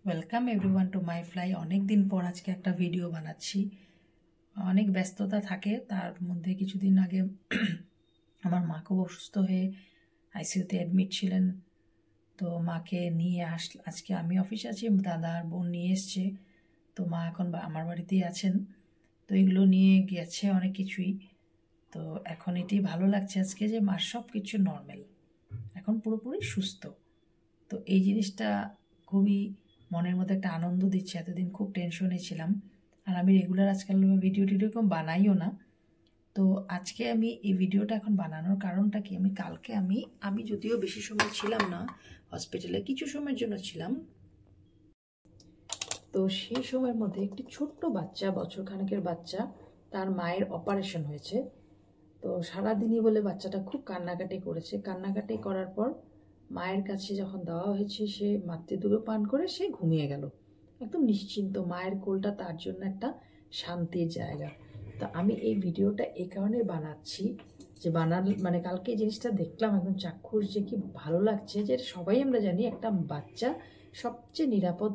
Welcome everyone to my fly. অনেক দিন পর আজকে একটা ভিডিও বানাচ্ছি। অনেক ব্যস্ততা থাকে, তার মধ্যে কিছুদিন আগে আমার মা খুব অসুস্থ হয়ে আইসিইউতে অ্যাডমিট ছিলেন। তো মাকে নিয়ে আজকে আমি অফিসে আছি, দাদা আর বোন নিয়ে এসছে। তো মা এখন আমার বাড়িতেই আছেন। তো এগুলো নিয়ে গেছে অনেক কিছুই। তো এখন এটি ভালো লাগছে আজকে যে মার সব কিছু নর্মাল, এখন পুরোপুরি সুস্থ। তো এই জিনিসটা খুবই মনের মধ্যে একটা আনন্দ দিচ্ছে। এতদিন খুব টেনশনে ছিলাম, আর আমি রেগুলার আজকাল ভিডিও এরকম বানাইও না। তো আজকে আমি এই ভিডিওটা এখন বানানোর কারণটা কি, কালকে আমি যদিও বেশি সময় ছিলাম না হসপিটালে, কিছু সময়ের জন্য ছিলাম। তো সেই সময়ের মধ্যে একটি ছোট্ট বাচ্চা, বছরখানেকের বাচ্চা, তার মায়ের অপারেশন হয়েছে। তো সারাদিনই বলে বাচ্চাটা খুব কান্নাকাটি করেছে। কান্নাকাটি করার পর মায়ের কাছে যখন দেওয়া হয়েছে, সে মাতৃদুগ্ধ পান করে সে ঘুমিয়ে গেল একদম নিশ্চিন্ত। মায়ের কোলটা তার জন্য একটা শান্তির জায়গা। তো আমি এই ভিডিওটা এই কারণে বানাচ্ছি যে কালকে এই জিনিসটা দেখলাম একদম চাক্ষুষ, যে কি ভালো লাগছে। যে সবাই আমরা জানি একটা বাচ্চা সবচেয়ে নিরাপদ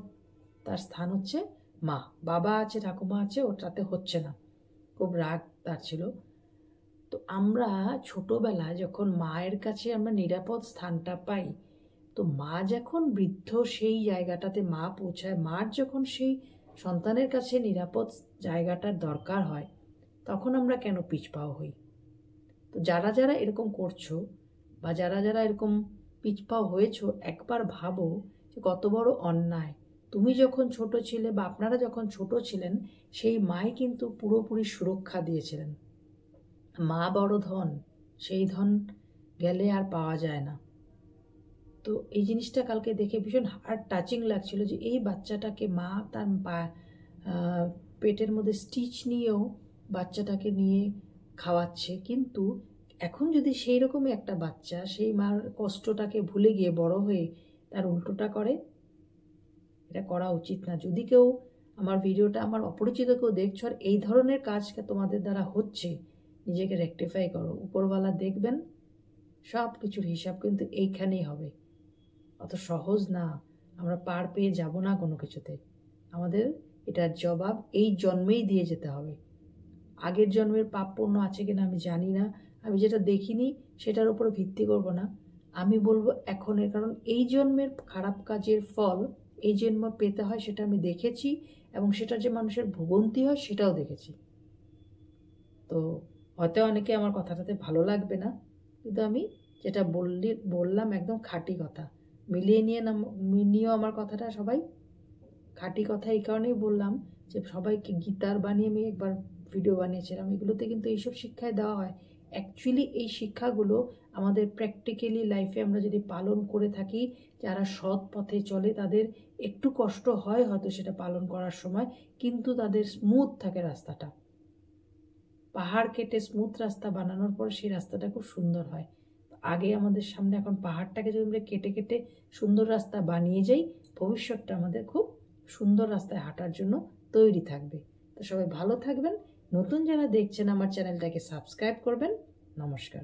তার স্থান হচ্ছে মা। বাবা আছে, ঠাকুমা আছে, ওটাতে হচ্ছে না। খুব রাগ তার ছিল। তো আমরা ছোটবেলায় যখন মায়ের কাছে আমরা নিরাপদ স্থানটা পাই, তো মা যখন বৃদ্ধ সেই জায়গাটাতে মা পৌঁছায়, মার যখন সেই সন্তানের কাছে নিরাপদ জায়গাটার দরকার হয়, তখন আমরা কেন পিছপা হই? তো যারা যারা এরকম করছো বা যারা যারা এরকম পিছপা হয়েছো, একবার ভাবো যে কত বড় অন্যায়। তুমি যখন ছোট ছিলে বা আপনারা যখন ছোট ছিলেন, সেই মাই কিন্তু পুরোপুরি সুরক্ষা দিয়েছিলেন। মা বড় ধন, সেই ধন গেলে আর পাওয়া যায় না। তো এই জিনিসটা কালকে দেখে ভীষণ হার্ট টাচিং লাগছিল, যে এই বাচ্চাটাকে মা তার পেটের মধ্যে স্টিচ নিয়েও বাচ্চাটাকে নিয়ে খাওয়াচ্ছে। কিন্তু এখন যদি সেই রকমই একটা বাচ্চা সেই মার কষ্টটাকে ভুলে গিয়ে বড় হয়ে তার উল্টোটা করে, এটা করা উচিত না। যদি কেউ আমার ভিডিওটা, আমার অপরিচিত কেউ দেখছো আর এই ধরনের কাজ তোমাদের দ্বারা হচ্ছে, নিজেকে রেকটিফাই করো। উপরওয়ালা দেখবেন, সব কিছুর হিসাব কিন্তু এইখানেই হবে। অত সহজ না, আমরা পার পেয়ে যাব না কোনো কিছুতে। আমাদের এটার জবাব এই জন্মেই দিয়ে যেতে হবে। আগের জন্মের পাপ পুণ্য আছে কিনা আমি জানি না, আমি যেটা দেখিনি সেটার উপর ভিত্তি করব না। আমি বলবো এখনের, কারণ এই জন্মের খারাপ কাজের ফল এই জন্ম পেতে হয়, সেটা আমি দেখেছি, এবং সেটা যে মানুষের ভোগান্তি হয় সেটাও দেখেছি। তো হয়তো অনেকে আমার কথাটাতে ভালো লাগবে না, কিন্তু আমি যেটা বললাম একদম খাঁটি কথা। মিলিয়ে নিয়েও আমার কথাটা সবাই। খাঁটি কথা এই কারণেই বললাম যে সবাইকে গীতার বানিয়ে আমি একবার ভিডিও বানিয়েছিলাম, এগুলোতে কিন্তু এইসব শিক্ষায় দেওয়া হয়। অ্যাকচুয়ালি এই শিক্ষাগুলো আমাদের প্র্যাকটিক্যালি লাইফে আমরা যদি পালন করে থাকি, যারা সৎ পথে চলে তাদের একটু কষ্ট হয় হয়তো সেটা পালন করার সময়, কিন্তু তাদের স্মুথ থাকে রাস্তাটা। পাহাড় কেটে স্মুথ রাস্তা বানানোর পর সেই রাস্তাটা খুব সুন্দর হয়। আগে আমাদের সামনে এখন পাহাড়টাকে যদি আমরা কেটে কেটে সুন্দর রাস্তা বানিয়ে যাই, ভবিষ্যৎটা আমাদের খুব সুন্দর রাস্তায় হাঁটার জন্য তৈরি থাকবে। তো সবাই ভালো থাকবেন। নতুন যারা দেখছেন আমার চ্যানেলটাকে সাবস্ক্রাইব করবেন। নমস্কার।